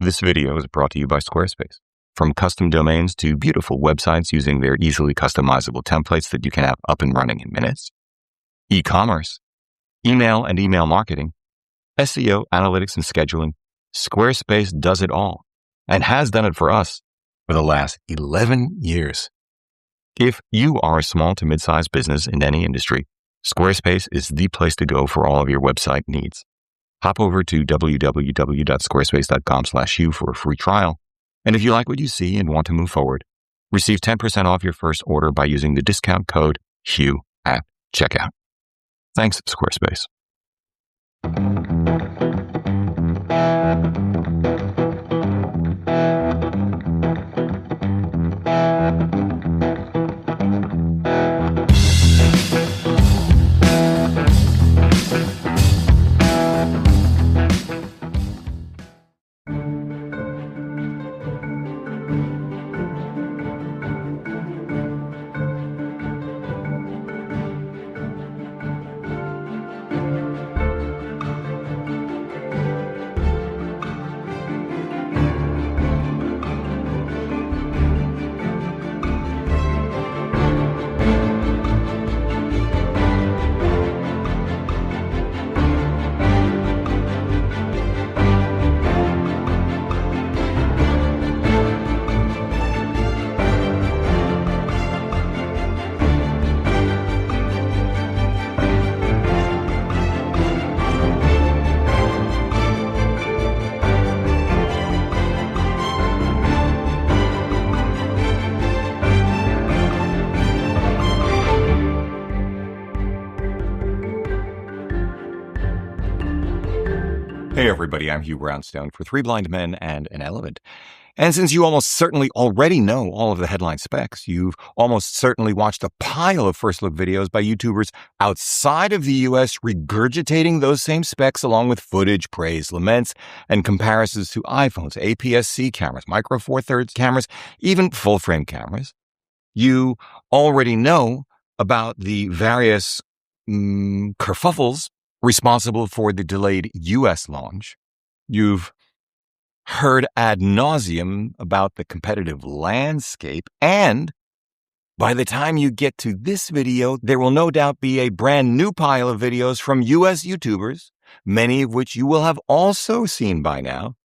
This video is brought to you by Squarespace. From custom domains to beautiful websites using their easily customizable templates that you can have up and running in minutes, e-commerce, email and email marketing, SEO, analytics, and scheduling, Squarespace does it all and has done it for us for the last 11 years. If you are a small to mid-sized business in any industry, Squarespace is the place to go for all of your website needs. Hop over to www.squarespace.com/Hugh for a free trial. And if you like what you see and want to move forward, receive 10% off your first order by using the discount code Hugh at checkout. Thanks, Squarespace. Hey everybody, I'm Hugh Brownstone for Three Blind Men and an Elephant. And since you almost certainly already know all of the headline specs, you've almost certainly watched a pile of first look videos by YouTubers outside of the US regurgitating those same specs along with footage, praise, laments, and comparisons to iPhones, APS-C cameras, Micro Four Thirds cameras, even full frame cameras. You already know about the various kerfuffles responsible for the delayed U.S. launch. You've heard ad nauseum about the competitive landscape, and by the time you get to this video, there will no doubt be a brand new pile of videos from U.S. YouTubers, many of which you will have also seen by now.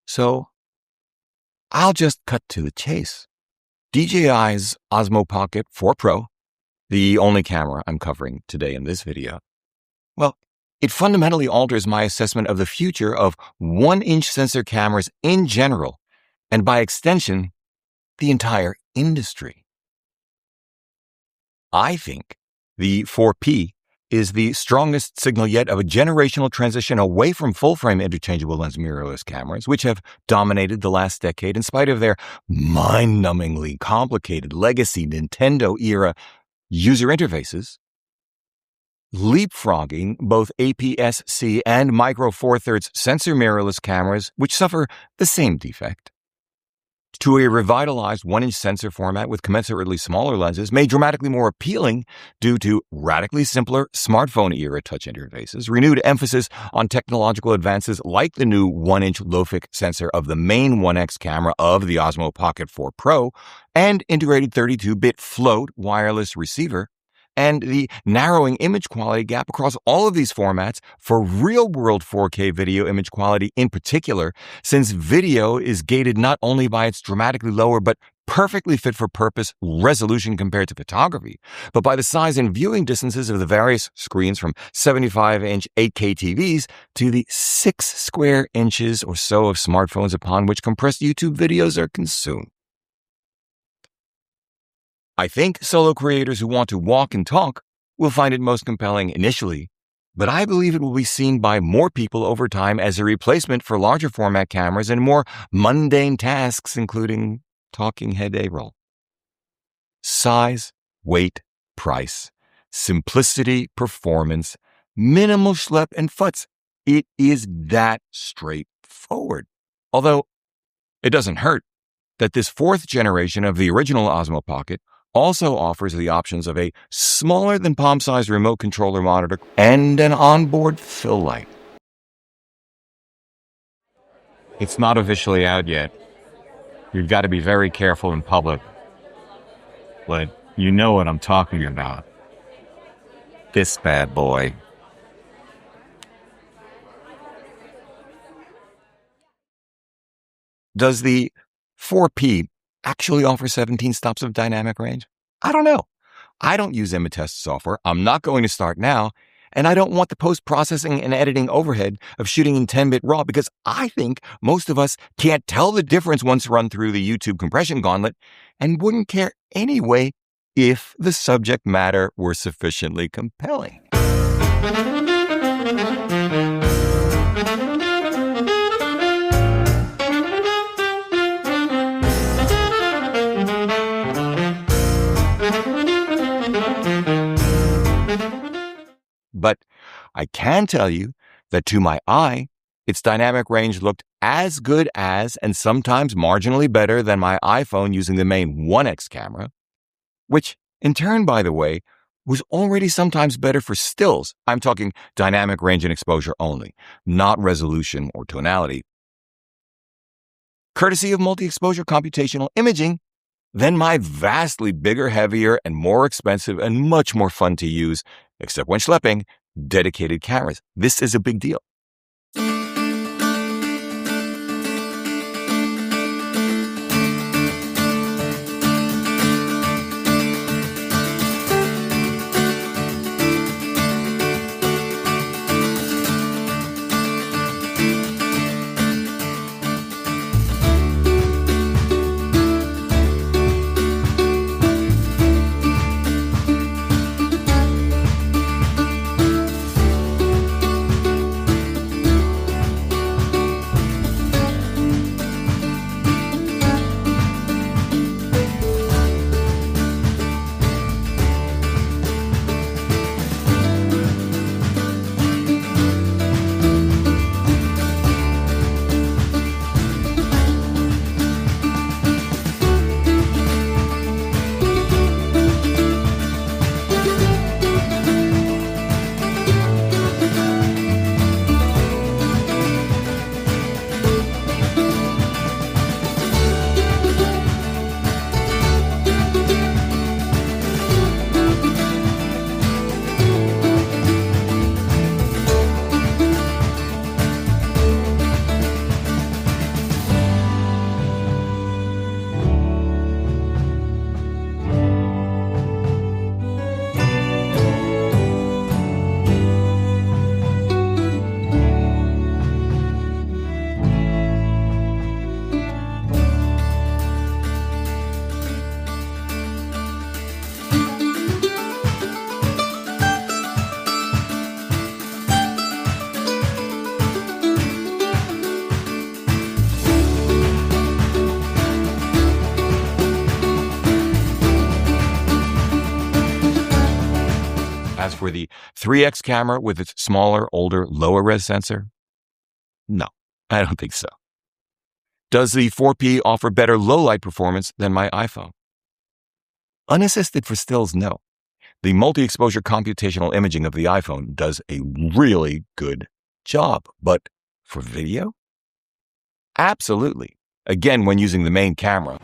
So I'll just cut to the chase. DJI's Osmo Pocket 4 Pro, the only camera I'm covering today in this video, well, it fundamentally alters my assessment of the future of 1-inch sensor cameras in general, and by extension, the entire industry. I think the 4P is the strongest signal yet of a generational transition away from full-frame interchangeable lens mirrorless cameras, which have dominated the last decade in spite of their mind-numbingly complicated legacy Nintendo-era user interfaces, leapfrogging both APS-C and Micro Four Thirds sensor mirrorless cameras, which suffer the same defect, to a revitalized 1-inch sensor format with commensurately smaller lenses made dramatically more appealing due to radically simpler smartphone-era touch interfaces, renewed emphasis on technological advances like the new 1-inch low-fic sensor of the main 1X camera of the Osmo Pocket 4 Pro, and integrated 32-bit float wireless receiver, and the narrowing image quality gap across all of these formats for real-world 4K video image quality in particular, since video is gated not only by its dramatically lower but perfectly fit-for-purpose resolution compared to photography, but by the size and viewing distances of the various screens from 75-inch 8K TVs to the 6 square inches or so of smartphones upon which compressed YouTube videos are consumed. I think solo creators who want to walk and talk will find it most compelling initially, but I believe it will be seen by more people over time as a replacement for larger format cameras and more mundane tasks, including talking head A-roll. Size, weight, price, simplicity, performance, minimal schlep and futz. It is that straightforward. Although it doesn't hurt that this fourth generation of the original Osmo Pocket also offers the options of a smaller than palm-sized remote controller monitor and an onboard fill light. It's not officially out yet. You've got to be very careful in public. But you know what I'm talking about. This bad boy. Does the 4P actually offer 17 stops of dynamic range? I don't know. I don't use Imatest software. I'm not going to start now. And I don't want the post-processing and editing overhead of shooting in 10-bit RAW because I think most of us can't tell the difference once run through the YouTube compression gauntlet and wouldn't care anyway if the subject matter were sufficiently compelling. But I can tell you that to my eye, its dynamic range looked as good as and sometimes marginally better than my iPhone using the main 1x camera, which in turn, by the way, was already sometimes better for stills. I'm talking dynamic range and exposure only, not resolution or tonality. Courtesy of multi-exposure computational imaging, than my vastly bigger, heavier, and more expensive and much more fun to use, except when schlepping, dedicated cameras. This is a big deal. As for the 3x camera with its smaller, older, lower res sensor, no, I don't think so. Does the 4P offer better low light performance than my iPhone? Unassisted for stills, no. The multi-exposure computational imaging of the iPhone does a really good job, but for video? Absolutely. Again, when using the main camera.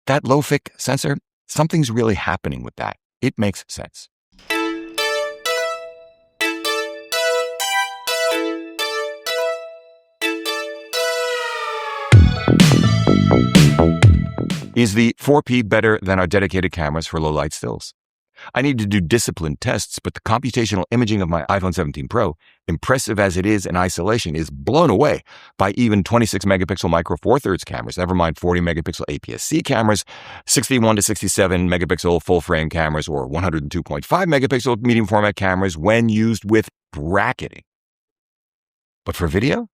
That low-fic sensor, something's really happening with that. It makes sense. Is the 4P better than our dedicated cameras for low-light stills? I need to do disciplined tests, but the computational imaging of my iPhone 17 Pro, impressive as it is in isolation, is blown away by even 26 megapixel micro four thirds cameras, never mind 40 megapixel APS-C cameras, 61 to 67 megapixel full frame cameras, or 102.5 megapixel medium format cameras when used with bracketing. But for video,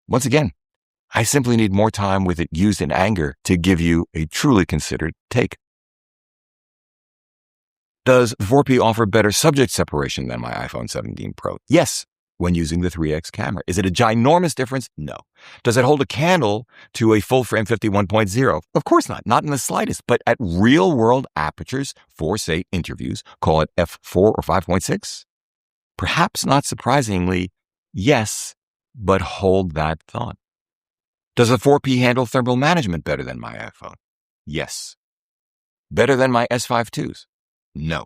once again, I simply need more time with it used in anger to give you a truly considered take. Does the 4P offer better subject separation than my iPhone 17 Pro? Yes, when using the 3x camera. Is it a ginormous difference? No. Does it hold a candle to a full-frame 51.0? Of course not in the slightest. But at real-world apertures for, say, interviews, call it f4 or 5.6? Perhaps not surprisingly, yes, but hold that thought. Does the 4P handle thermal management better than my iPhone? Yes. Better than my S5 IIs? No.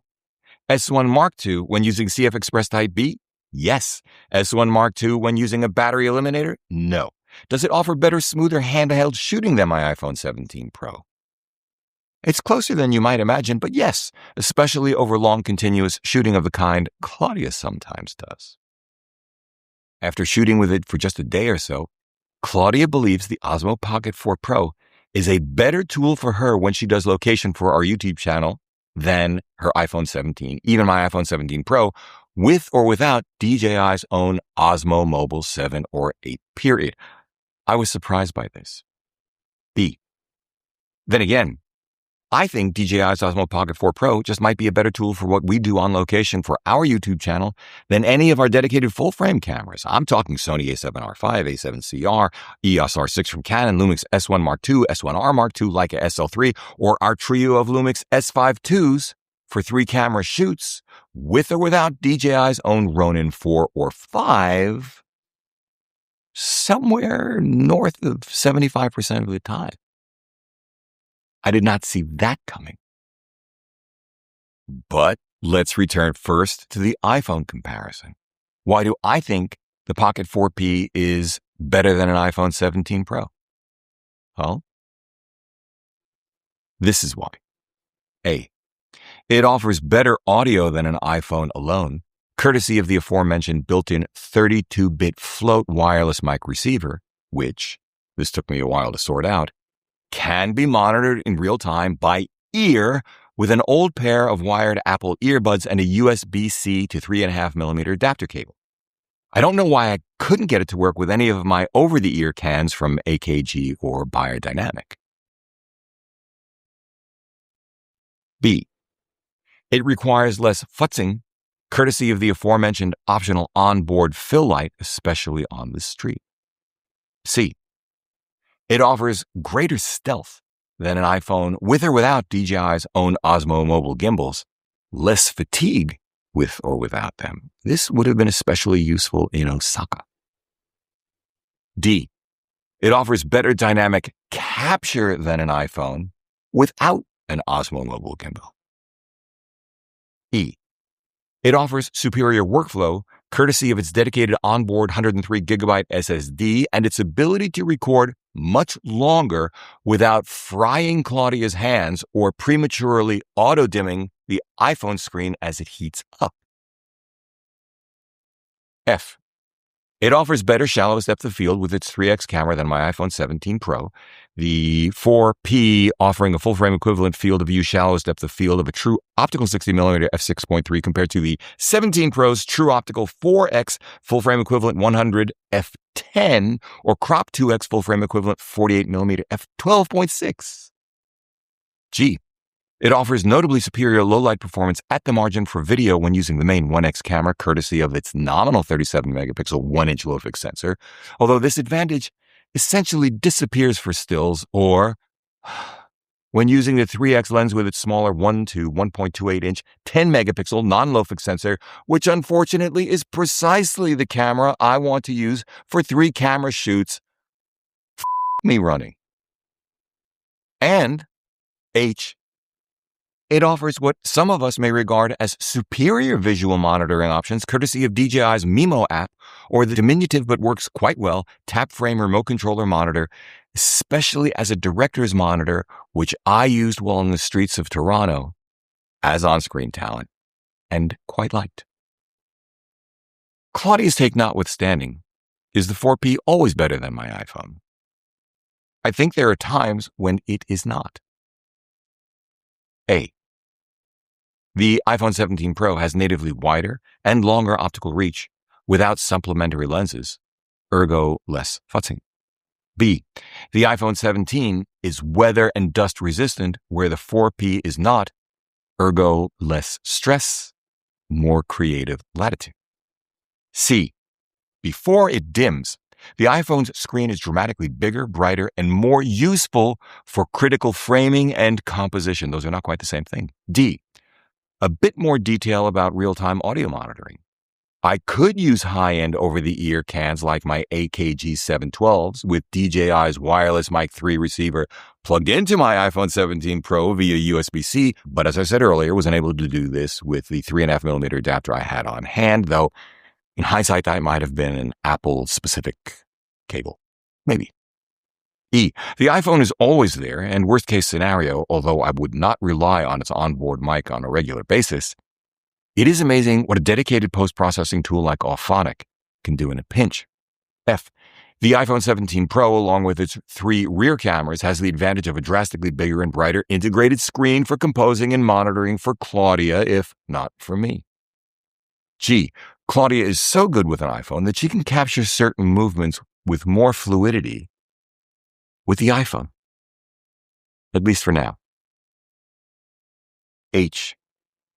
S1 Mark II when using CF Express Type B? Yes. S1 Mark II when using a battery eliminator? No. Does it offer better, smoother handheld shooting than my iPhone 17 Pro? It's closer than you might imagine, but yes, especially over long continuous shooting of the kind Claudia sometimes does. After shooting with it for just a day or so, Claudia believes the Osmo Pocket 4 Pro is a better tool for her when she does location for our YouTube channel than her iPhone 17, even my iPhone 17 Pro, with or without DJI's own Osmo Mobile 7 or 8 period. I was surprised by this. B. Then again, I think DJI's Osmo Pocket 4 Pro just might be a better tool for what we do on location for our YouTube channel than any of our dedicated full-frame cameras. I'm talking Sony a7R5, a7CR, EOS R6 from Canon, Lumix S1 Mark II, S1R Mark II, Leica SL3, or our trio of Lumix S5 IIs for 3-camera shoots, with or without DJI's own Ronin 4 or 5, somewhere north of 75% of the time. I did not see that coming. But let's return first to the iPhone comparison. Why do I think the Pocket 4P is better than an iPhone 17 Pro? Well, this is why. A. It offers better audio than an iPhone alone, courtesy of the aforementioned built-in 32-bit float wireless mic receiver, which, this took me a while to sort out, can be monitored in real time by ear with an old pair of wired Apple earbuds and a USB-C to 3.5mm adapter cable. I don't know why I couldn't get it to work with any of my over-the-ear cans from AKG or Biodynamic. B. It requires less futzing, courtesy of the aforementioned optional onboard fill light, especially on the street. C. It offers greater stealth than an iPhone with or without DJI's own Osmo mobile gimbals, less fatigue with or without them. This would have been especially useful in Osaka. D. It offers better dynamic capture than an iPhone without an Osmo mobile gimbal. E. It offers superior workflow, courtesy of its dedicated onboard 103 gigabyte SSD and its ability to record much longer without frying Claudia's hands or prematurely auto-dimming the iPhone screen as it heats up. F. It offers better shallowest depth of field with its 3x camera than my iPhone 17 Pro, the 4P offering a full-frame equivalent field of view shallowest depth of field of a true optical 60mm f6.3 compared to the 17 Pro's true optical 4x full-frame equivalent 100 f10 or crop 2x full-frame equivalent 48mm f12.6. G. It offers notably superior low-light performance at the margin for video when using the main 1x camera, courtesy of its nominal 37-megapixel 1-inch low-fix sensor, although this advantage essentially disappears for stills or when using the 3x lens with its smaller 1 to 1.28-inch 10-megapixel non-low-fix sensor, which unfortunately is precisely the camera I want to use for 3-camera shoots. Me running. And H. It offers what some of us may regard as superior visual monitoring options, courtesy of DJI's Mimo app or the diminutive but works quite well tap frame remote controller monitor, especially as a director's monitor, which I used while on the streets of Toronto as on-screen talent, and quite liked. Claudia's take notwithstanding, is the 4P always better than my iPhone? I think there are times when it is not. A. The iPhone 17 Pro has natively wider and longer optical reach without supplementary lenses, ergo less futzing. B. The iPhone 17 is weather and dust resistant where the 4P is not, ergo less stress, more creative latitude. C. Before it dims, the iPhone's screen is dramatically bigger, brighter, and more useful for critical framing and composition. Those are not quite the same thing. D. A bit more detail about real-time audio monitoring. I could use high-end over-the-ear cans like my AKG 712s with DJI's wireless Mic 3 receiver plugged into my iPhone 17 Pro via USB-C, but as I said earlier, was unable to do this with the 3.5mm adapter I had on hand, though in hindsight, that might have been an Apple-specific cable. Maybe. E. The iPhone is always there, and worst-case scenario, although I would not rely on its onboard mic on a regular basis, it is amazing what a dedicated post-processing tool like Auphonic can do in a pinch. F. The iPhone 17 Pro, along with its 3 rear cameras, has the advantage of a drastically bigger and brighter integrated screen for composing and monitoring for Claudia, if not for me. G. Claudia is so good with an iPhone that she can capture certain movements with more fluidity with the iPhone. At least for now. H.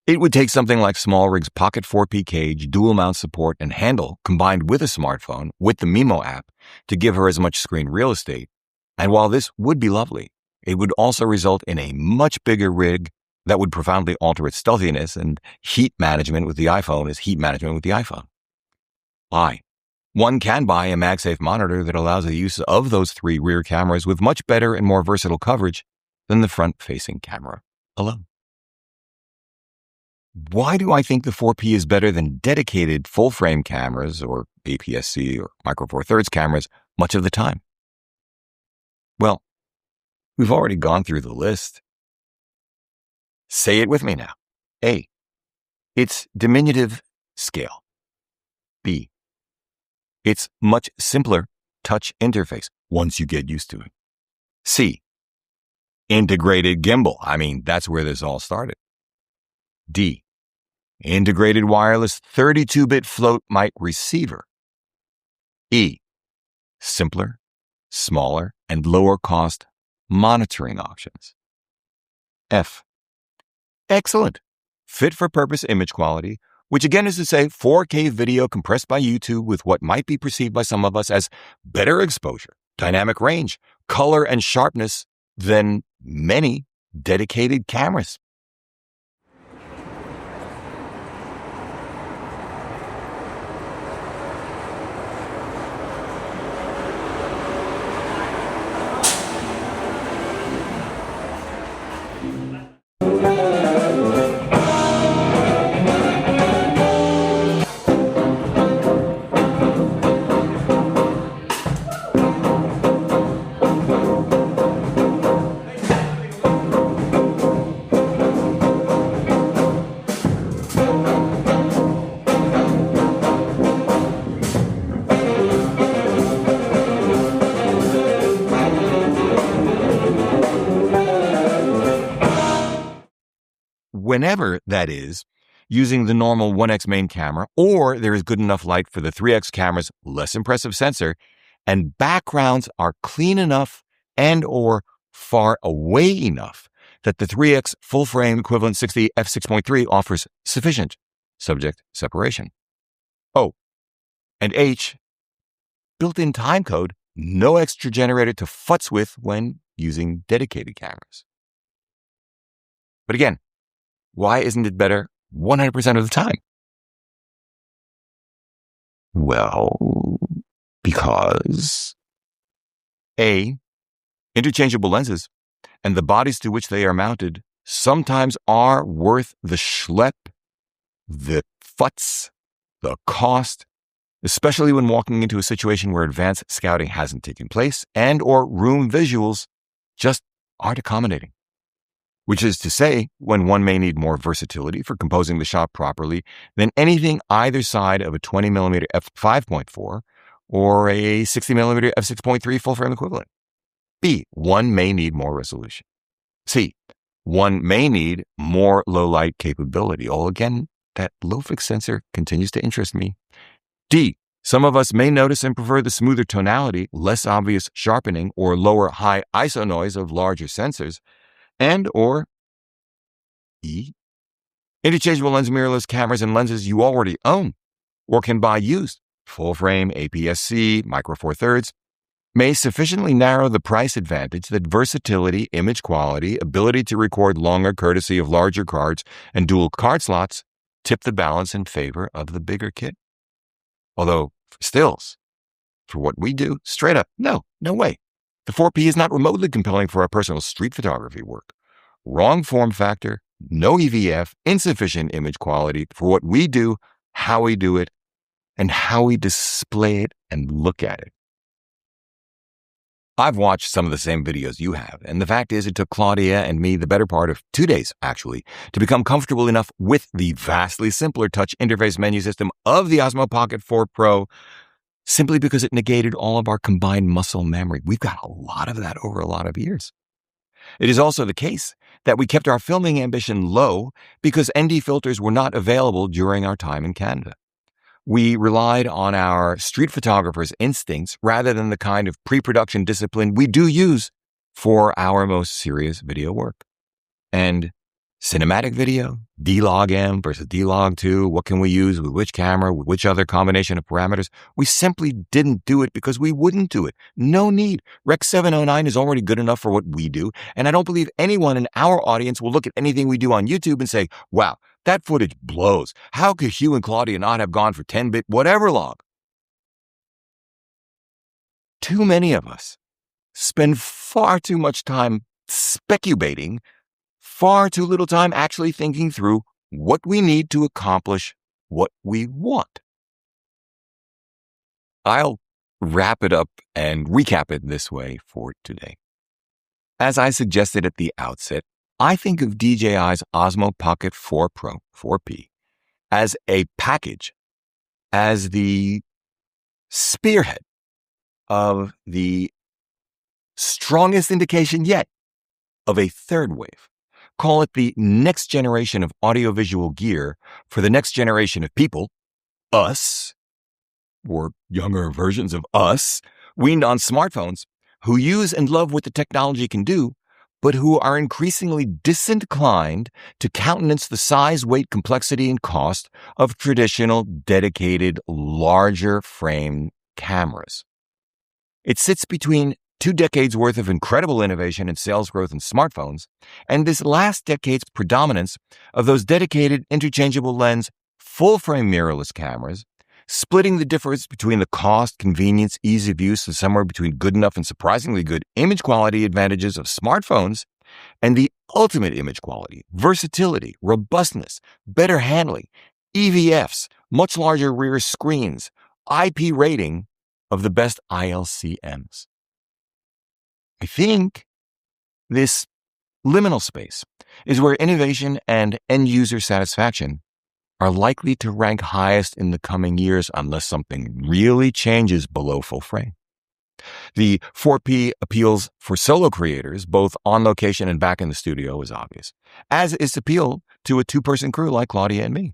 It would take something like SmallRig's Pocket 4P cage, dual mount support, and handle combined with a smartphone with the Mimo app to give her as much screen real estate. And while this would be lovely, it would also result in a much bigger rig that would profoundly alter its stealthiness, and heat management with the iPhone is heat management with the iPhone. I. One can buy a MagSafe monitor that allows the use of those 3 rear cameras with much better and more versatile coverage than the front-facing camera alone. Why do I think the 4P is better than dedicated full-frame cameras or APS-C or Micro Four Thirds cameras much of the time? Well, we've already gone through the list. Say it with me now. A. It's diminutive scale. B. It's much simpler touch interface once you get used to it. C. Integrated gimbal. I mean, that's where this all started. D. Integrated wireless 32-bit float mic receiver. E. Simpler, smaller, and lower cost monitoring options. F. Excellent. Fit for purpose image quality, which again is to say 4K video compressed by YouTube with what might be perceived by some of us as better exposure, dynamic range, color, and sharpness than many dedicated cameras. Whenever, that is, using the normal 1x main camera, or there is good enough light for the 3x camera's less impressive sensor, and backgrounds are clean enough and or far away enough that the 3x full-frame equivalent 60 f6.3 offers sufficient subject separation. Oh, and H, built-in timecode, no extra generator to futz with when using dedicated cameras. But again, why isn't it better 100% of the time? Well, because A, interchangeable lenses and the bodies to which they are mounted sometimes are worth the schlep, the futz, the cost, especially when walking into a situation where advanced scouting hasn't taken place and or room visuals just aren't accommodating. which is to say, when one may need more versatility for composing the shot properly than anything either side of a 20mm f5.4 or a 60mm f6.3 full-frame equivalent. B, one may need more resolution. C, one may need more low-light capability. Oh, again, that low-fix sensor continues to interest me. D, some of us may notice and prefer the smoother tonality, less obvious sharpening, or lower high ISO noise of larger sensors. And or E, interchangeable lens mirrorless cameras and lenses you already own or can buy used, full frame, APS-C, micro four thirds, may sufficiently narrow the price advantage that versatility, image quality, ability to record longer courtesy of larger cards, and dual card slots tip the balance in favor of the bigger kit. Although, for stills, for what we do, straight up, no way. The 4P is not remotely compelling for our personal street photography work. Wrong form factor, no EVF, insufficient image quality for what we do, how we do it, and how we display it and look at it. I've watched some of the same videos you have, and the fact is it took Claudia and me the better part of 2 days, actually, to become comfortable enough with the vastly simpler touch interface menu system of the Osmo Pocket 4 Pro, simply because it negated all of our combined muscle memory. We've got a lot of that over a lot of years. It is also the case that we kept our filming ambition low because ND filters were not available during our time in Canada. We relied on our street photographer's instincts rather than the kind of pre-production discipline we do use for our most serious video work. And cinematic video, D-Log-M versus D-Log-2, what can we use with which camera, with which other combination of parameters? We simply didn't do it because we wouldn't do it. No need. Rec. 709 is already good enough for what we do, and I don't believe anyone in our audience will look at anything we do on YouTube and say, wow, that footage blows. How could Hugh and Claudia not have gone for 10-bit whatever log? Too many of us spend far too much time speculating, far too little time actually thinking through what we need to accomplish what we want. I'll wrap it up and recap it this way for today. As I suggested at the outset, I think of DJI's Osmo Pocket 4 Pro, 4P, as a package, as the spearhead of the strongest indication yet of a third wave. Call it the next generation of audiovisual gear for the next generation of people, us, or younger versions of us, weaned on smartphones, who use and love what the technology can do, but who are increasingly disinclined to countenance the size, weight, complexity, and cost of traditional, dedicated, larger frame cameras. It sits between 2 decades worth of incredible innovation and sales growth in smartphones, and this last decade's predominance of those dedicated, interchangeable lens, full-frame mirrorless cameras, splitting the difference between the cost, convenience, ease of use, and somewhere between good enough and surprisingly good image quality advantages of smartphones, and the ultimate image quality, versatility, robustness, better handling, EVFs, much larger rear screens, IP rating of the best ILCMs. I think this liminal space is where innovation and end-user satisfaction are likely to rank highest in the coming years unless something really changes below full frame. The 4P appeals for solo creators, both on location and back in the studio, is obvious, as is appeal to a 2-person crew like Claudia and me.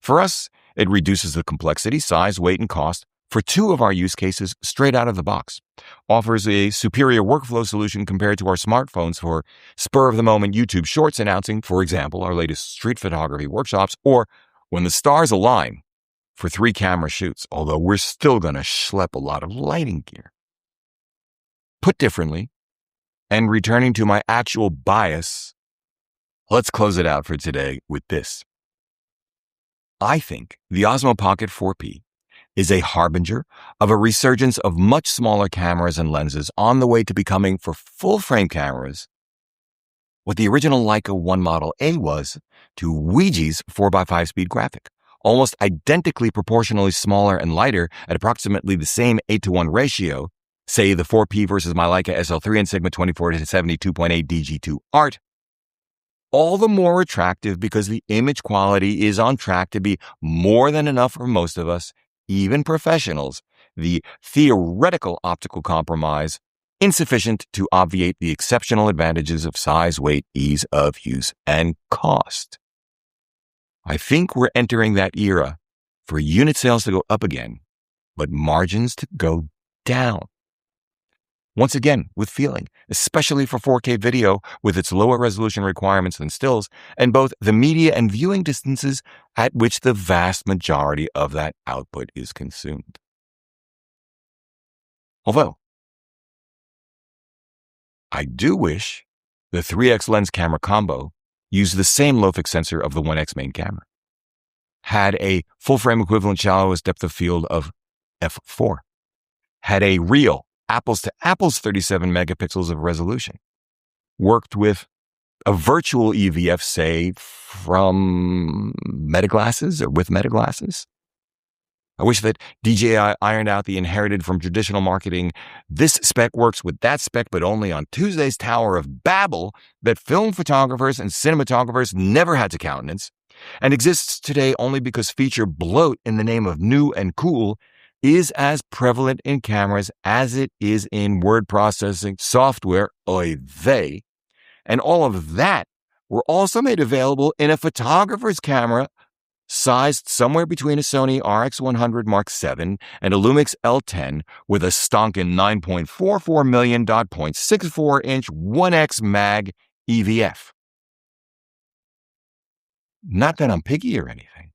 For us, it reduces the complexity, size, weight, and cost for 2 of our use cases straight out of the box, offers a superior workflow solution compared to our smartphones for spur-of-the-moment YouTube shorts announcing, for example, our latest street photography workshops, or when the stars align for 3 camera shoots, although we're still going to schlep a lot of lighting gear. Put differently, and returning to my actual bias, let's close it out for today with this. I think the Osmo Pocket 4P is a harbinger of a resurgence of much smaller cameras and lenses on the way to becoming, for full-frame cameras, what the original Leica 1 Model A was to Ouija's 4x5 speed graphic, almost identically proportionally smaller and lighter at approximately the same 8:1 ratio, say the 4P versus my Leica SL3 and Sigma 24-70 2.8 DG2 Art, all the more attractive because the image quality is on track to be more than enough for most of us, even professionals. The theoretical optical compromise, insufficient to obviate the exceptional advantages of size, weight, ease of use, and cost. I think we're entering that era for unit sales to go up again, but margins to go down. Once again, with feeling, especially for 4K video with its lower resolution requirements than stills, and both the media and viewing distances at which the vast majority of that output is consumed. Although, I do wish the 3x lens camera combo used the same low-fix sensor of the 1x main camera, had a full-frame equivalent shallowest depth of field of f4, had a real apples-to-apples 37 megapixels of resolution, worked with a virtual EVF, say, from metaglasses or with metaglasses. I wish that DJI ironed out the inherited from traditional marketing, this spec works with that spec, but only on Tuesday's Tower of Babel that film photographers and cinematographers never had to countenance, and exists today only because feature bloat in the name of new and cool is as prevalent in cameras as it is in word processing software, oy vey. And all of that were also made available in a photographer's camera sized somewhere between a Sony RX100 Mark VII and a Lumix L10 with a stonkin' 9.44 million .64-inch 1x mag EVF. Not that I'm picky or anything.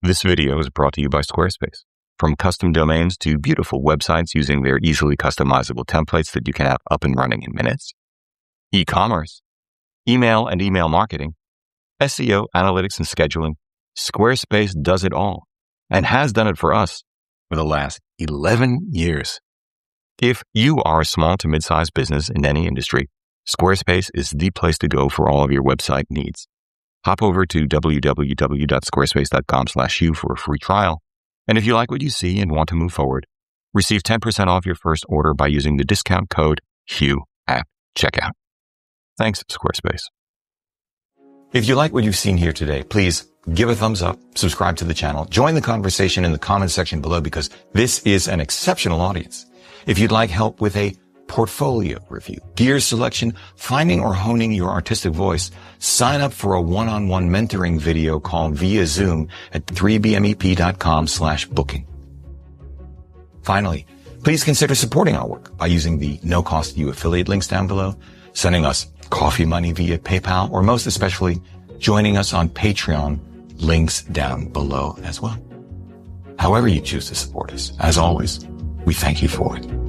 This video is brought to you by Squarespace. From custom domains to beautiful websites using their easily customizable templates that you can have up and running in minutes, e-commerce, email and email marketing, SEO, analytics, and scheduling, Squarespace does it all and has done it for us for the last 11 years. If you are a small to mid-sized business in any industry, Squarespace is the place to go for all of your website needs. Hop over to www.squarespace.com/hugh for a free trial. And if you like what you see and want to move forward, receive 10% off your first order by using the discount code HUGH at checkout. Thanks, Squarespace. If you like what you've seen here today, please give a thumbs up, subscribe to the channel, join the conversation in the comments section below because this is an exceptional audience. If you'd like help with a portfolio review, gear selection, finding or honing your artistic voice, sign up for a one-on-one mentoring video called via Zoom at 3bmep.com/booking. Finally, please consider supporting our work by using the no-cost you affiliate links down below, sending us coffee money via PayPal, or most especially, joining us on Patreon, links down below as well. However you choose to support us, as always, we thank you for it.